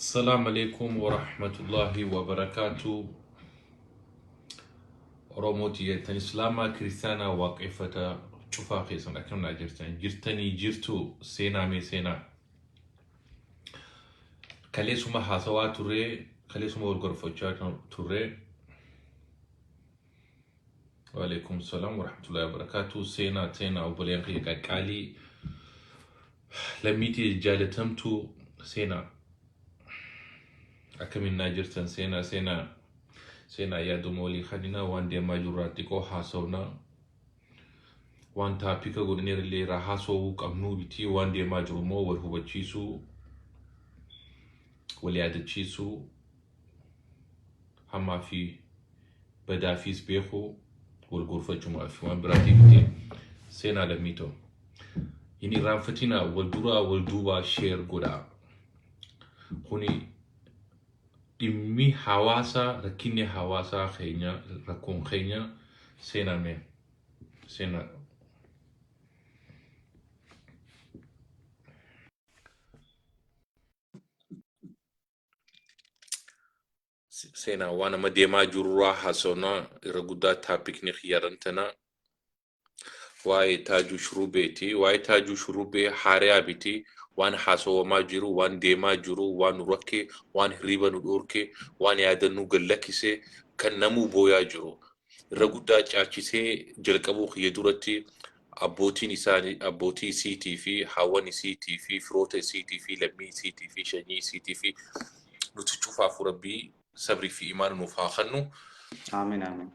السلام عليكم ورحمة الله وبركاته. روموتي تنسلاما كريستانا واقفة شوفا خيسان أكمنا جرتني جرتو سينا مي سينا كاليسوما حاسوا توري كاليسوما والغرفوچا توري. وعليكم السلام ورحمة الله وبركاته. سينا تينا وبليانقي كالي لميتي جالتمتو سينا أكمنا جرتن سينا يا دومولي خدينا وان دي ماجوراتيكو حاسونا وان تابيكا غودنير اللي راحاسو قمنو بيتي وان دي ماجرومو ورهو بچيسو ولياد تشيسو هما في بدافيس بيخو والغرفة جمعة في وان براتي بيتي سينا لميتو يني رانفتنا والدورا والدوبا شير غودا خوني إمي حواسا ركيني حواسا خينيا ركون خينيا سينا مي سينا سينا وانا ما ديما جروا حسونا رغودا تابيك نخيارنتنا واي تاجو شروبيتي واي تاجو شروبي حاريا بيتي وان حاسو ما جرو وان ديما جرو وان ركي وان هريبا نوركي وان يادنو غلكيسي كان نمو بويا جرو رغودا چاچيسي جلقبو خيدورتي أبوتي نساني أبوتي سي تي في حواني سي تي في فروتي سي تي في لمي سي تي في شني سي تي في نتشوفها فربي صبري في إيمان نفاخنو آمين آمين.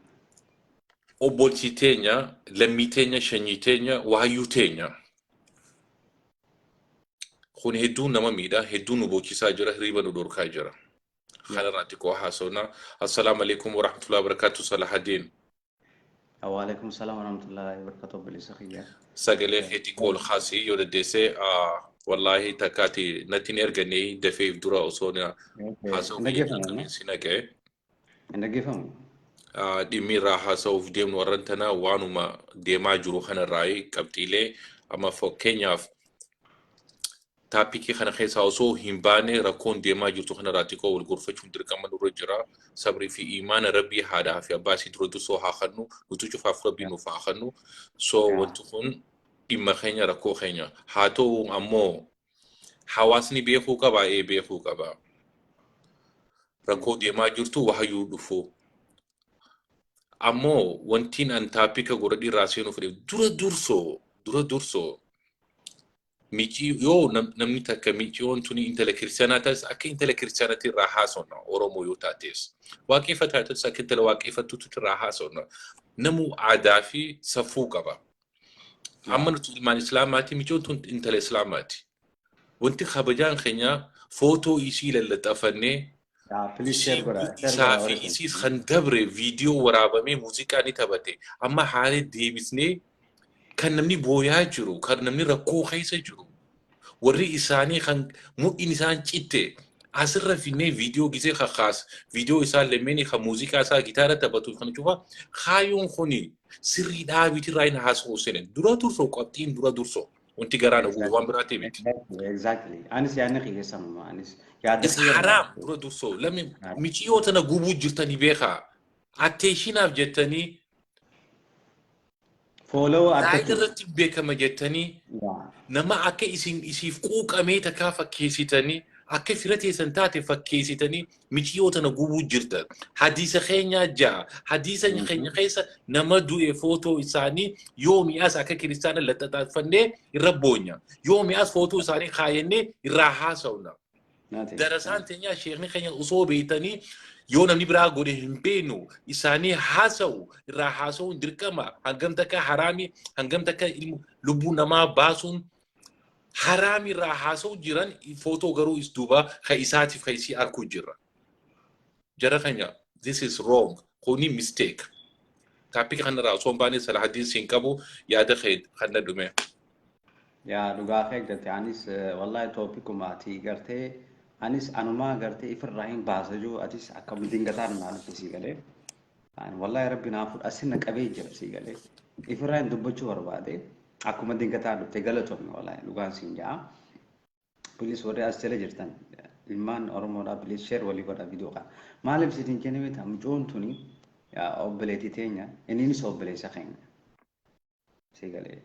أبوتي تينيا لمي تينيا شني تينيا وهيو تينيا خون هدون نما ميدا هدون أبوتي ساجرة هريبا ندور كاجرة خانا راتيكو حاسونا. السلام عليكم ورحمة الله وبركاته. صلاح الدين وعليكم السلام ورحمة الله وبركاته بالإسخية. ساقلي خيتي كول خاصي يودا ديسي والله تكاتي نتين إرغني دفيف دورا أصونا حاسو في يكامين سيناكي عندك فهم. ديمي راحة سو في ديم ورنتنا وانو ما ديما جرو خانا راي كابتيلي أما فو كينيا تابيكي خانا خيسا وصو همباني ركون ديما جرتو خانا راتيكو والغرفة چون كمان رجرا صبري في إيمان ربي هذا في أباسي درودو سو هاخنو وتوچو فافربي نفاخنو سو وانتخون إما خينيا ركو خينيا هاتو أمو حواسني بيخو كبا إيه بيخو كبا ركو ديما جرتو وحيو دفو أمو وانتين أن تابيكا غردي راسينو فريو دورا درسو ميجي يو نمني تاكا ميجي توني انت لكريستياناتس اكي انت لكريستياناتي راحاسونا اورومو يوتاتيس واقفة تاتس اكي انت لواقفة توتو راحاسونا نمو عدافي سفوكا با اما نتو المان اسلاماتي ميجي انت الاسلاماتي وانت خبجان خينيا فوتو ايشي للتافني سافي ايشي خندبري فيديو ورابمي موسيقى نتابتي اما حالي ديبسني كان نمني بويا جرو كان نمني ركو خيسا جرو وري إساني خان مو إنسان چيته أسر فيني فيديو كيسي خاص فيديو إسان لمني خا موسيقى إسان جيتارة تبتو خان شوفا خايون خوني سري دا بيتي راين هاس حسين دورا دورسو قابتين دورا دورسو وانتي غرانا وان براتي بيتي exactly أنس يعني خي يسمى أنس إس حرام دورا دورسو لمن ميشيو تنا غوبو جرتني بيخا أتيشينا بجتني فولو زايد رتب بيكا ما جتني نما أكي إسيف قوك أميتا كافا كيسيتني أكي فرتي سنتاتي فكيسيتني ميشيوتا نقوبو جرتا حديثة خينيا جا حديثة خينيا خيسة نما دو فوتو إساني يومي أس أكي كريستانا لتتفني ربونيا يومي أس فوتو إساني خايني راحاسونا درسان تنيا شيخني خينيا أصوبي تاني يونا نبرا غوري همبينو إساني حاسو راحاسو دركما هنگم تكا حرامي هنگم تكا لبو نما باسون حرامي راحاسو جيران فوتو غرو إسدوبا خيساتي خيسي أركو جرا خينيا this is wrong خوني mistake تابيك خنا راسون باني صلاح الدين سينكابو يادا خيد خنا دومي يا لغا خيك دتي أنس والله توبيكو ماتي قرتي أنس أنا ما قرتي إفر راين باسجو أتيس أكمل دينغتان معنا في سيقالي يعني والله يا ربي نافر أسنك أبي جرب سيقالي إفر راين دبجو وربادي أكمل دينغتان دبتي غلطون والله لغا سينجا بوليس وري أسجل جرتان ilmaan Oromoodhaa bilis share walii godha viidiyoo kana. Maaliif sitiin jennee beektaa mucoon tuni obboleettii teenya inninis obboleessa keenya. Sigalee.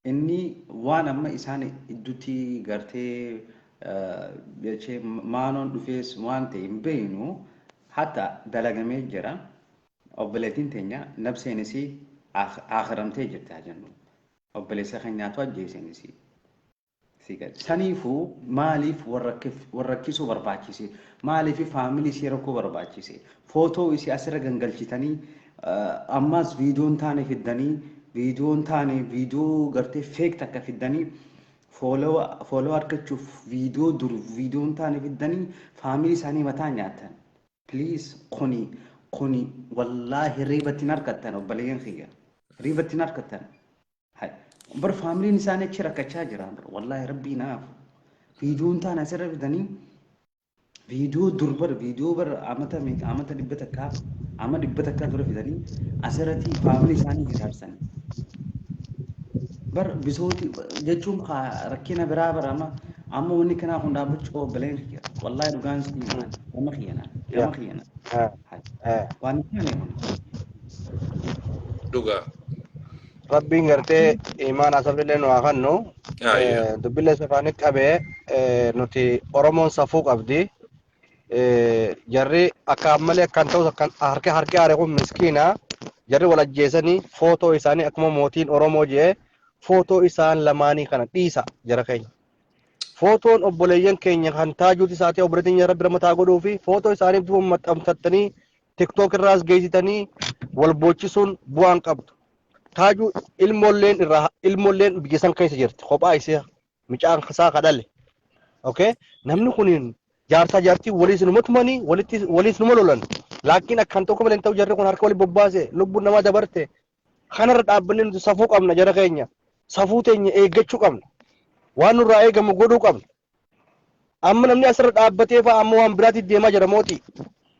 Inni waan amma isaan idduutti gartee jechee maanoon dhufees waan ta'e hin beeknu hatta dalagamee jira. Obboleettiin teenya nabseenis akhiramtee jirti haa jennu. Obboleessa keenyaatu ajjeeseenis. Saniifuu maaliif warrakkisuu barbaachise? Maaliif faamilii ishee rakkoo barbaachise? Footoo ishee asirra gangalchitanii ammas viidiyoon taane fiddanii viidiyoon taane viidiyoo gartee feek takka fiddanii fooloo argachuuf viidiyoo dur viidiyoon taane fiddanii faamilii isaanii mataa nyaatan. Please kuni wallaahi riibattiin argattan obboleeyyan kiyya. Riibattiin argattan. Bar faamiliin isaanii achi rakkachaa jiran wallaahi rabbii naaf. Viidiyoon taane asirra fiddanii viidiyoo dur bar viidiyoo bar amata dhibba takkaa dura fidanii asirratti faamilii isaanii hiraarsan. Bar bisooti jechuun rakkina biraa bar amma wanni kanaa kun dhaabbachuu obboleen kiyya. Wallaahi dhugaan si nama khiyyana. Waan kana dhugaa. Rabbiin gartee imaan asabrillee nu haa kennu. Dubbilee safaanii qabee nuti Oromoon safuu qabdi. Jarri akka ammalee akkan ta'us akkan harka haare kun miskiina. Jarri wal ajjeesanii footoo isaanii akkuma mootiin Oromoo jee footoo isaan lamaanii kana dhiisa jara keenya. Footoon obboleeyyan keenya kan taajuuti isaatee obboleettiin Rabbi ramataa godhuu fi footoo isaanii duuba maxxanfattanii TikTok irraas geessitanii wal bochisuun bu'aan qabdu. Taajuu ilmoolleen biyya san keessa jirti. Kophaa isee micaan isaa kadhalle. Okay? Namni kuniin jaarsaa jaartii waliis numa tumanii waliis numa lolan. Laakiin akkan tokko malee ta'u jarri kun harka wali bobbaase lubbuun namaa dabarte. Kanarra dhaabbannee nuti safuu qabna jara keenya. Safuu teenya eeggachuu qabna. Waan nurraa eegamu godhuu qabna. Amma namni asirra dhaabbatee fa'a amma waan biraatti deemaa jira mootii.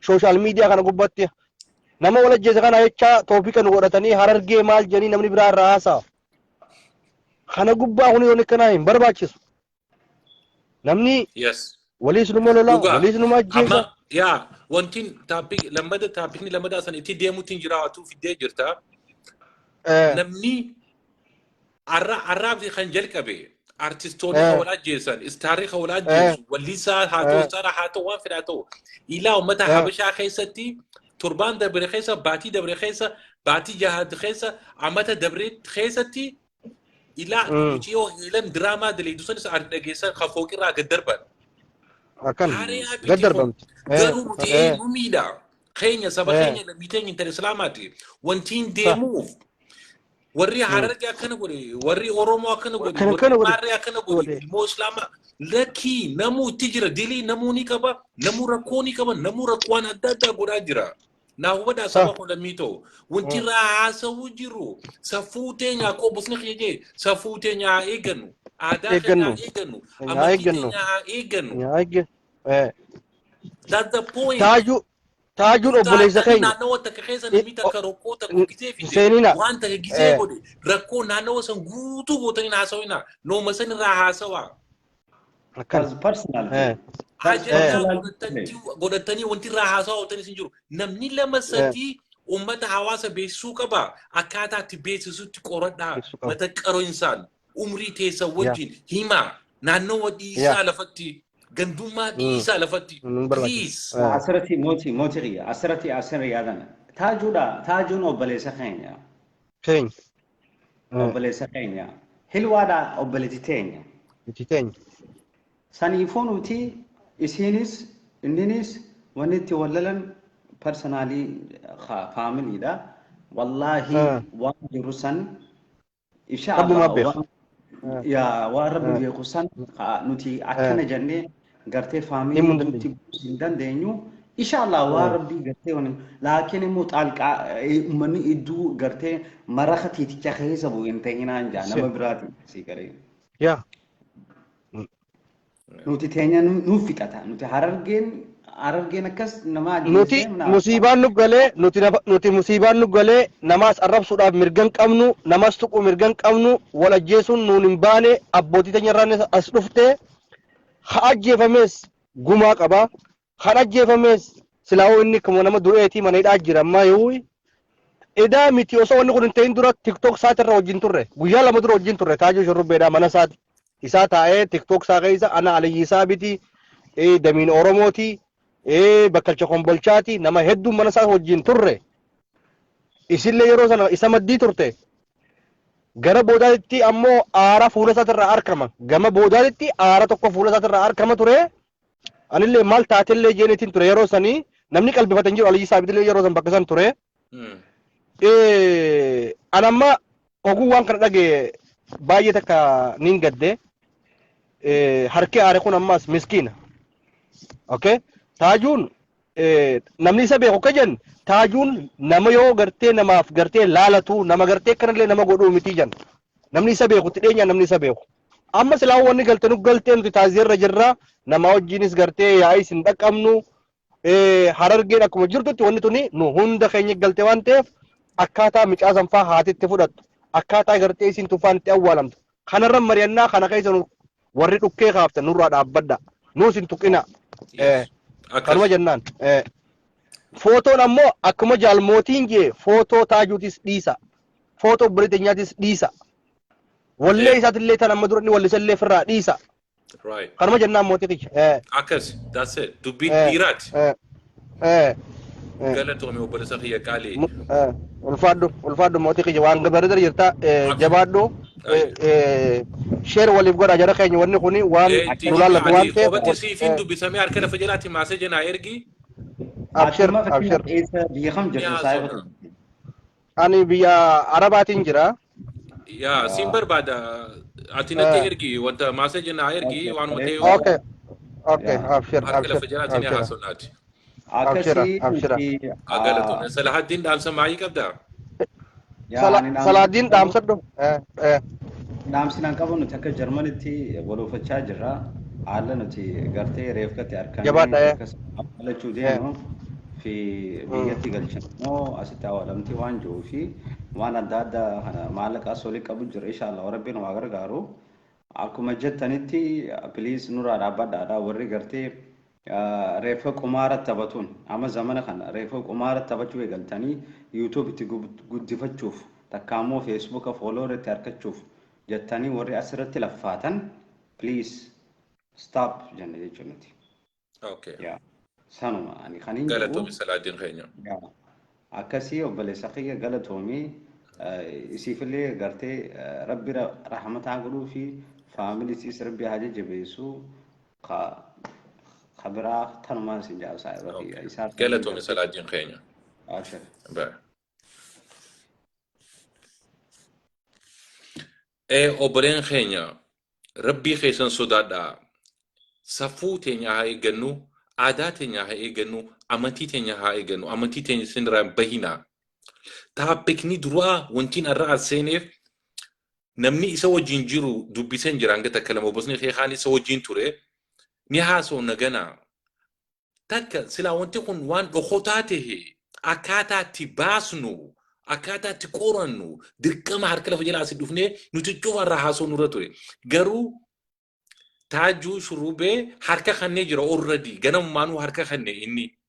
Sooshaal miidiyaa kana gubbaatti. Nama wal ajjeese kana jecha toopika nu godhatanii Harargee maal jedhanii namni biraa irraa haasa'a. Kana gubbaa kun yoon akkanaa hin barbaachisu. Namni waliis numa lola waliis numa ajjeesa. Yaa wantiin taappikni lammadaa san itti deemuutiin jiraatu fiddee jirta. Namni arraabsi kan jalqabe artistoonni kan wal ajjeesan istaarri kan wal ajjeesu wallisaa haa ta'u istaara haa ta'u waan fedhaa ta'u ilaa uummata habashaa keessatti turban dabre keessa baatii dabre keessa baatii jahaad keessa amata dabre keessatti ilaa muciyoo ilan diraamaa daleedu sanis dhageessan kan fooqirraa gad darban. Akkan gad darbamti. Garuu nuti eenyumiidha keenya saba keenya namni teenya intala islaamaati wantiin deemuuf warri Harargee akkana godhe warri Oromoo akkana godhe warri Harargee akkana godhe ilmoo islaamaa lakkii namuu itti jira dilii namuu ni qaba namuu rakkoo ni qaba namuu rakkoon adda addaa godhaa jira. Naa hubadhaa saba kun lammii ta'u wanti irraa haasawuu jiru safuu teenya akkoo bosni keenya safuu teenya haa eeggannu aadaa keenya haa eeggannu amantii teenya haa eeggannu. That's the point. Taajuun obboleessa keenya. Naannoo takka keessa namni takka rakkoo takka gisee fide waan takka gisee godhe rakkoo naannoo san guutuu gootanii haasawina nooma san irraa haasawaa. Personal. Godhatanii wanti irraa haasawaa ooltanii sin jiru. Namni lama sadii uummata hawaasa beeksisuu qaba. Akkaataa itti beeksisutti qoradhaa mata qaroo insaan umrii teessa wajjin himaa naannoo dhiisaa lafatti. Gandummaa dhiisaa lafatti. Please. Asirratti mootii qiyya. Asirratti yaadana. Taajuun obboleessa keenya. Keenya. Obboleessa keenya. Hilwaadhaa obboleetti teenya. Itti teenya. Saniifuu nuti isiinis inninis wanni itti wallalan personaalii faamiliidha. Wallaahi waan jiru san insha Allah. Yaa waan rabbi beeku san nuti akkana jennee gartee faamilii nuti hin dandeenyu inshallah waan rabbi gartee wani laakiin immoo xaalqaa uummanni iddoo gartee maraka tiiticha keessa bu'u hin ta'inaan jaa nama biraati si garee. Yaa. Nuti teenya nuuf fixata nuti Harargeen akkas nama nuti musiibaan nu galee nuti musiibaan nu galee namaas arrabsuudhaaf mirgan qabnu namas tuqu mirgan qabnu wal ajjeesuun nuun hin baane abbootii teenya irraan as dhuftee haa ajjeefames gumaa qaba kan ajjeefames silaa inni kuma nama du'eetii mana hidhaa jira amma yoo edaa miti osoo wanni kun hin ta'in dura tiktok saatirra wajjin turre guyyaa lama dura wajjin turre taajuu shurrubbeedhaa mana isaati isaa taa'ee tiktok saa keessa ana aliyyisaa biti damiin oromooti bakkalcha kombolchaati nama hedduun mana isaa wajjin turre isillee yeroo sana isa maddii turte gara boodaatti ammoo aara fuula isaatirraa arkama gama boodaatti aara tokko fuula isaatirraa arkama ture anillee maal taatellee jeenetiin ture yeroo sanii namni qalbifatan jiru aliyyisaa bitillee yeroo san bakka san ture anamma oguu waan kana dhage baay'ee takka nin gadde harki aare kun ammas miskiina okay taajuun namni isa beeku kajan taajuun nama yoo gartee namaaf gartee laalatu nama gartee kanallee nama godhuu miti jan namni isa beeku tidheenya namni isa beeku amma silaa wanni galtanu galtee nuti taazirra jirra nama wajjinis gartee yaa'is hin dhaqqabnu harargeen akkuma jirtutti wanni tuni nu hunda keenya galtee waan ta'eef akkaataa micaasan faa haatitti fudhattu akkaataa gartee isin tufaan itti awwaalamtu kanarra mari'annaa kana keessa warri dhukkee kaaftan nurraa dhaabbadha nuus hin tuqina kanuma jennaan footoon ammoo akkuma jaalmootiin jee footoo taajuutis dhiisa footoo biriteenyaatis dhiisa wallee isaatillee tan amma duranni wallisallee firraa dhiisa kanuma jennaan mootii kiyya akkas that's it dubbiin dhiiraati galatoome obboleessa kiyya qaalii ulfaadhu mootii kiyya waan gabareedar jirta jabaadhu sheer waliif godha jara keenya wanni kuni waan nu laallatu waan ta'eef qobatti siifin dubbisamee harka lafa jalaatti maasee jenaa ergi abshir biyya kam jirtu saayifatu ani biyya arabaatiin jira yaa siin barbaada ati natti ergi wanta maasee jenaa ergi waan matee okay abshir harka lafa jalaatti ni haasonaati abshira galatoome Salahaddin dhaamsa maayii qabdaa Salahaddin dhaamsadhu dhaamsinaan qabu nuti akka jarmanitti waloofachaa jirra haala nuti gartee reefkatti harkannee deemu fi biyyatti galchanoo asitti awwaalamtii waan jiruu fi waan adda addaa maallaqaas walii qabu jira inshaallah rabbiin waa gargaaru akkuma jettanitti piliis nurraa dhaabbadhaadha warri gartee reefa qumaara taphatuun amma zamana kana reefa qumaara taphachuu eegaltanii yuutuub itti guddifachuuf takkaammoo feesbuuka foolooretti harkachuuf jettanii warri asirratti laffaatan please stop jenne jechuun nuti. Okay. Sanuma ani kaniin galatoome Salahaddin keenya. Akkasii obboleessa kiyya galatoomii isiifillee gartee rabbi rahmataa godhuu fi faamilisiis rabbi haa jajjabeessuu خبرة تنمان سنجاب سايبا فيها قالتهم مثلا الدين خينيا أوبرين خينيا ربي خيسن سودادا سفو تينيا هاي جنو عادات تينيا هاي جنو أمتي تينيا هاي جنو أمتي تينيا سنرام بهينا تابكني دروا وانتين الرأس سينيف نمني إسوا جنجرو دوبي سنجر عنك تكلموا بسني خيخاني سوا جنتوري نهاسو نجنا تك سلا وانتكون وان بخطاته أكاتا تباسنو أكاتا تكورنو دركما هركلا فجلا سيدفني نتشوف الرهاسو نورتوري جرو تاجو شروبه هركا خنّي جرا already جنام مانو هركا خنّي إني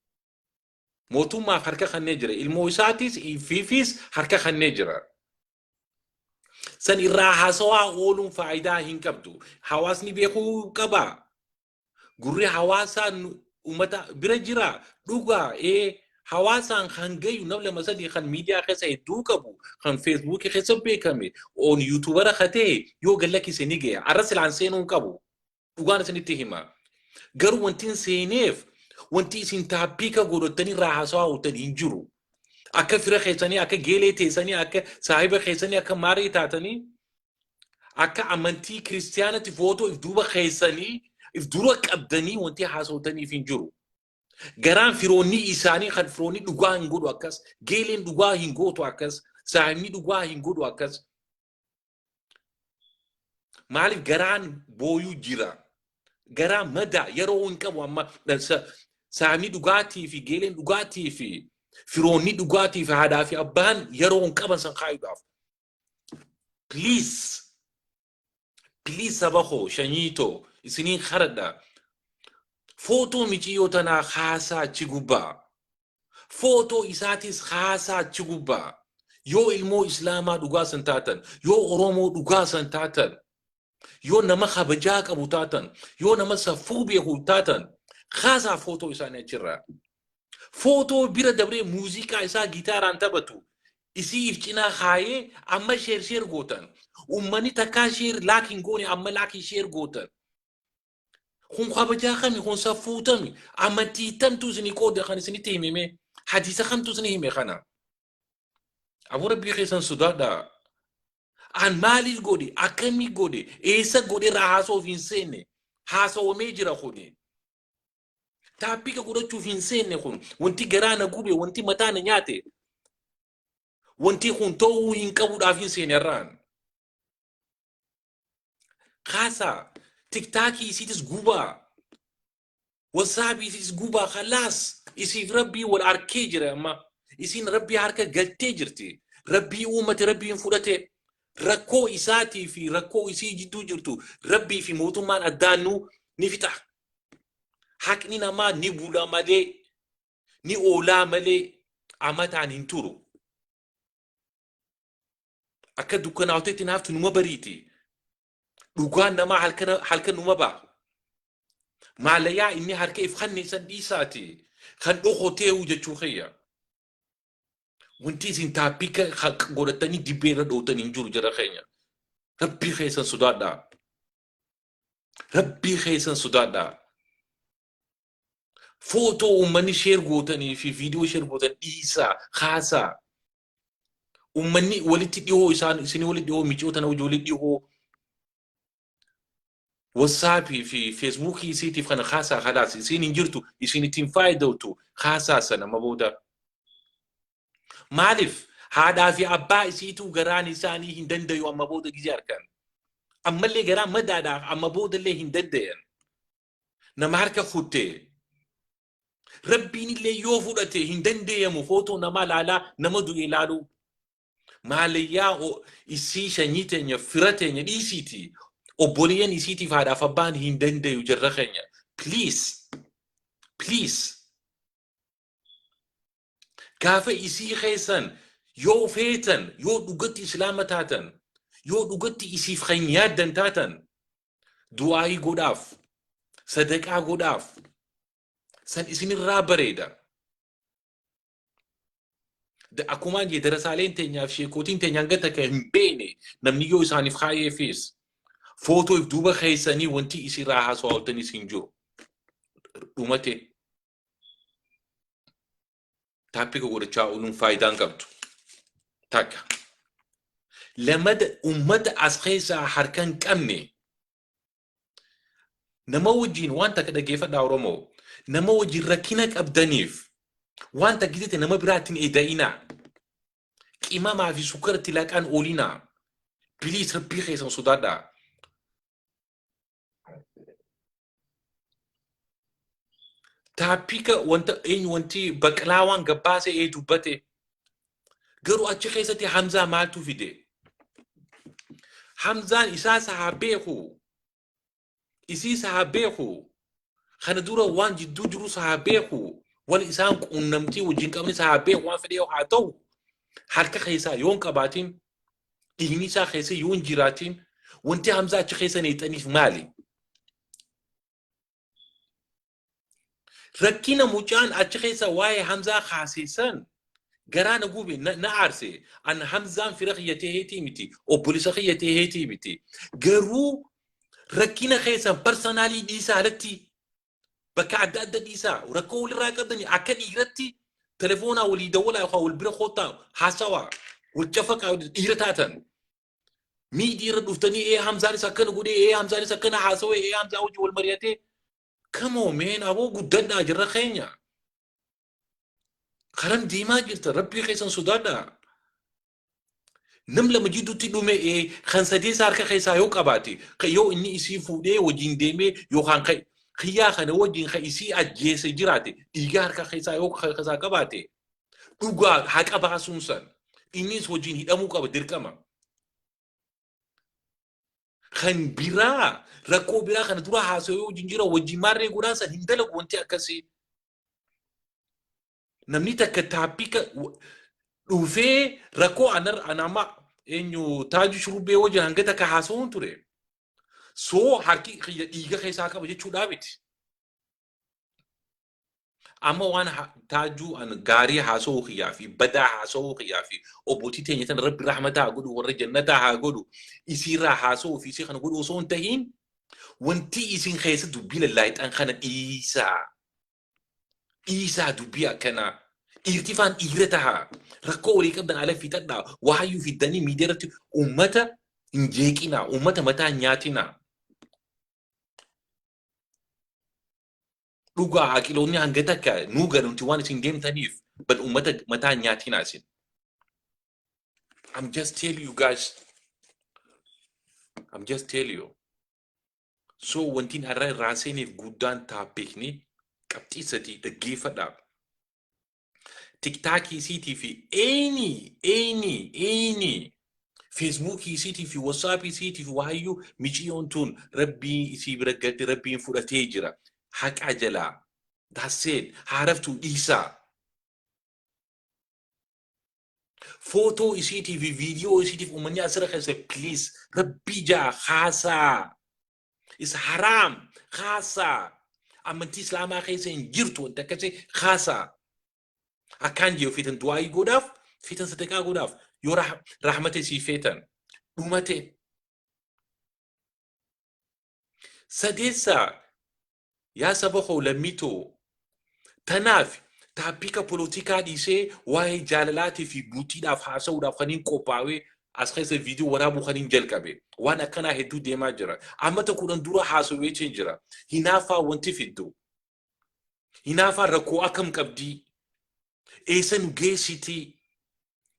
موتو ما هركا خنّي جرا الموساتيس إفيفيس هركا خنّي جرا سن الرهاسو أولون فايدة هنكبدو حواسني بيخو كبا gurri hawaasaa ummata bira jira dhugaa hawaasaan kan gayu namni masadi kan miidiyaa keessa hedduu qabu kan Facebook keessa beekame on YouTubera khatee yoo gallakise ni gaya arra silaan seenuun qabu dhugaan isinitti hima garuu wantiin seeneef wanti isin taappika godhatanii raahasaa hawwatanii hin jiru akka fira keessanii akka geelee teessanii akka saahiba keessanii akka maarii taatanii akka amantii kiristiyaanatti footoo if duuba keessanii if dura qabdanii wanti haasawtanii fi jiru garaan firoonni isaanii kan firoonni dhugaa hin godhu akkas geeleen dhugaa hin gootu akkas saahibni dhugaa hin godhu akkas maaliif garaan booyuu jira garaan mada yeroo hin qabu amma saahibni dhugaatii fi geeleen dhugaatii fi firoonni dhugaatii fi haadhaa fi abbaan yeroo hin qaban san kaayuudhaaf please sabaho shanyito isiniin kharadha Footoo michiyyoo tanaa haasaa achi gubbaa. Footoo isaatis haasaa achi gubbaa. Yoo ilmoo Islaamaa dhugaa san taatan, yoo Oromoo dhugaa san taatan, yoo nama kabajaa qabu taatan, yoo nama safuu beeku taatan, haasaa footoo isaanii achirraa. Footoo bira dabree muuziqaa isaa gitaaraan taphatu. Isiif cinaa kaayee amma sheer gootan. Uummanni takkaa sheer laakiin goone amma laakiin sheer gootan. Kun kabajaa kami kun safuutami amantii tamtu isinii qooda kan isinitti himime hadiisa kamtu isinii hime kana. Abu Rabbii keessan sodaadha. An maaliif godhe akkamii godhe eessa godhe irraa haasa'uuf hin seenne haasa'amee jira kuni. Taappika godhachuuf hin seenne kun wanti garaa na gube wanti mataa na nyaate wanti kun ta'uu hin qabuudhaaf hin seenne irraan. Kaasaa TikTok isitis guba. WhatsApp isitis guba khalas. Isif Rabbi wal arkee jira amma. Isin Rabbi harka galtee jirti. Rabbi uumate Rabbiin fudhate. Rakkoo isaatii fi rakkoo isii jidduu jirtu Rabbii fi mootummaan addaannu ni fixa. Haqni namaa ni bula malee ni oolaa malee amataan hin turu. Akka dukkanaa'utetti naaftu numa bariiti. Dhugaan namaa halkan numa ba'a. Maalayaa inni harka if kanneessan dhiisaati. Kan dhokoteehu jechuu khayya. Wanti isin taappika godhatanii dibbeerra dhootanii hin jiru jara keenya. Rabbii keessan sodaadhaa. Rabbii keessan sodaadhaa. Footoo uummanni sheer gootanii fi viidiyoo sheer gootan dhiisaa, haasaa. Uummanni walitti dhihoo isinii walitti dhihoo michoota na walitti dhihoo. WhatsApp fi Facebook isiitiif kana haasaa khalaas isin hin jirtu isin ittiin faayidawtu haasaa sana mabooda. Maaliif haadhaa fi abbaa isiituu garaan isaanii hin dandayu amma booda gizee harkan. Ammallee garaa madaadhaaf amma boodallee hin dandayan. Nama harka futtee. Rabbiin illee yoo fudhate hin dandayamu footoo nama laalaa nama du'e laaluu. Maalayyaa isii shanyii teenya fira teenya dhiisiiti. Obboleeyyan isiitiif haadhaaf abbaan hin dandayu jarra keenya. Please. Gaafa isii keessan yoo feetan yoo dhugatti islaama taatan yoo dhugatti isiif kan yaaddan taatan du'aayii godhaaf sadaqaa godhaaf san isinirraa bareeda. Akkumaan jee darasaaleen teenyaaf sheekootiin teenyaan gata kan hin beene namni yoo isaaniif kaayeefis footoo if duuba keessanii wanti isirraa haasawaltanis hin jiru. Dhumate. Taappika godhachaa ooluun faayidaan qabdu. Takka. Lamada uummata as keessaa harka hin qabne nama wajjin waan takka dhaggeeffadhaa Oromoo nama wajjin rakkina qabdaniif waan takka gidete nama biraatiin eeda'inaa. Qimamaa fi sukkaratti laqaan oolinaa. Biliis Rabbii keessan sodaadhaa. Taappika wanti baqlaawaan gabbaasee dubbate garuu achi keessatti Hamzaa maaltu fide? Hamzaan isaa sahaa beeku. Isii sahaa beeku. Kana dura waan jidduu jiru sahaa beeku. Wal isaan quunnamtii wajjin qabni sahaa beeku waan fedhe haa ta'u. Harka keessaa yoon qabaatiin dhiigni isaa keessa yoon jiraatiin wanti Hamzaa achi keessa neexaniif maali? Rakkina mucaan achi keessa waa'ee Hamzaa kaaseessan garaa na gube na aarse. An Hamzaan fira xiyyatee heetii miti. Obbolisa xiyyatee heetii miti. Garuu rakkina keessa parsanaalii dhiisaa alatti bakka adda adda dhiisaa rakkoo walirraa qabdanii akka dhiiratti telefoonaa walii dawwalaa yookaan wal bira kootaa haasawaa wal cafaqaa dhiira taatan. Miidiirra dhuftanii Hamzaanis akkana godhee Hamzaanis akkana haasawee Hamzaa wajjin wal mari'atee. Come on, man. Aboo guddadhaa jirra keenya. Karan diimaa jirta. Rabbii keessan sodaadhaa. Nam lama jidduutti dhume kan sadeessa harka keessaa yoo qabaate yoo inni isii fuudhee wajjin deemee yookaan xiyyaa kana wajjin kan isii ajjeese jiraate dhiigaa harka keessaa yoo keessaa qabaate dhugaa haqa baasuun san innis wajjin hidhamuu qaba dirqama. kan biraa rakkoo biraa kana dura haasawee wajjin jira wajjin maarree godhaa san hin dalagu wanti akkasii. Namni takka taappika dhufee rakkoo anama eenyu taaju shurubbee wajjin hanga takka haasawuun ture. So harki dhiiga keessaa qaba jechuudhaa miti. Amma waan taajuu an gaarii haasawuu kiyyaa fi badaa haasawuu kiyyaa fi obbootii teenya tan rabbi rahmataa haa godhu warra jannataa haa godhu isiirraa haasawuu fi isii kana godhu osoo hin tahiin wanti isin keessa dubbii lallaayixaan kana dhiisaa dubbii akkanaa dhiirtifaan dhiira tahaa rakkoo walii qabdan ala fixadhaa waayyuu fiddanii miidiyaa irratti uummata hin jeeqinaa uummata mataa hin nyaatinaa. Dhugaa aqiloonni hanga takka nuu galuuti waan isin deemtaniif bal uummata mataa nyaatinaa isin. I'm just telling you guys. I'm just telling you. So wantiin irraa irraa seeniif guddaan taappikni qabxii sadii dhaggeeffadhaa. TikTokii siitii fi any Facebookii siitii fi WhatsAppii siitii fi waayyuu michiyoon tun rabbii isii bira galti rabbiin fudhatee jira. Haqa jalaa. That's it. Haraftu dhiisaa. Footoo isiitii fi viidiyoo isiitiif uummanni asirra keessa please rabbii jaa haasaa. Is haram haasaa. Amantii islaamaa keessa hin jirtu wanta akkasii haasaa. Akkaan jiru fitan du'aayii godhaaf fitan sadaqaa godhaaf yoo rahmata isii feetan dhumate. Sadeessaa yaa saba koo lammitoo tanaaf taappika polotikaa dhiisee waa'ee jaalalaatii fi buutiidhaaf haasa'uudhaaf kan hin qophaa'ee as keessa viidiyoo waraabuu kan hin jalqabe waan akkanaa hedduu deemaa jira. Amma tokkodhan dura haasawee jira. Hinaafaa wanti fiddu. Hinaafaa rakkoo akkam qabdii. Eessa nu geessitii.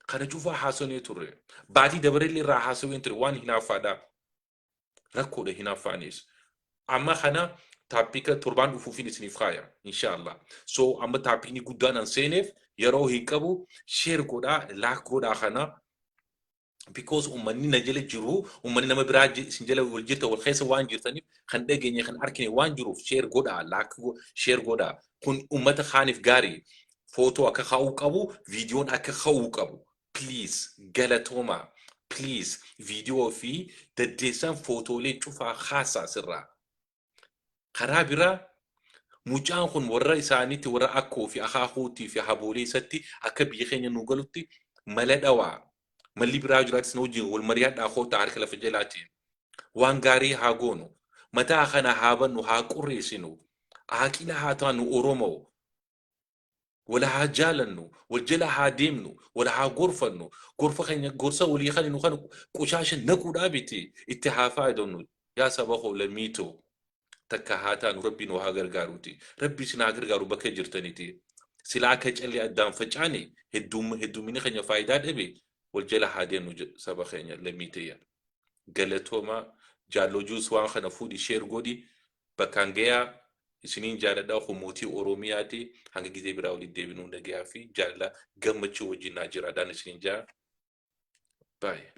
Kana cufaa haasawee turre. Baatii dabareellee irraa haasawee ture waan hinaafaadha. Rakkoodha hinaafaanis. Amma kana taappika torbaan dhufuufin isiniif kaaya inshallah. So amma taappikni guddaan an seeneef yeroo hin qabu share godhaa laak godhaa kana because uummanni na jala jiru uummanni nama biraa isin jala wal jirta wal keessa waan jirtaniif kan dhageenye kan arkine waan jiruuf share godhaa laak share godhaa kun uummata kaaniif gaarii footoo akka ka'uu qabu viidiyoon akka ka'uu qabu please galatooma please viidiyoo fi daddeessan footoolee cufaa haasaa sirraa. Karaa biraa mucaan kun warra isaaniitti warra akkoo fi akaakuutii fi haboolee isatti akka biyya keenya nu galutti mala dhawaa malli biraa jiraatis na wajjin wal mari'adhaa koota harka lafa jalaatiin waan gaarii haa goonu mataa kana haa bannu haa qurreessinu aaqila haa taanu Oromoo wala haa jaalannu wal jala haa deemnu wala haa gorfannu gorfa keenya gorsa walii kan nu kan qushaasha naquudhaa biti itti haa faayidannu yaa saba koo lammiitoo. Takka haataan rabbiin waa gargaaruuti. Rabbi isin haa gargaaru bakka jirtaniiti. Silaa akka callee addaan facaane hedduumina keenya faayidaa dhabe wal jala haa deemnu saba keenya lammiitayya. Galatooma jaalloo juus waan kana fuudhi sheer godhi bakkaan gayaa isiniin jaaladhaa mootii Oromiyaati hanga gizee biraa walitti deebinuu nagayaa fi jaalala gammachuu wajjin naa jiraadhaan isiniin jaa. Bye.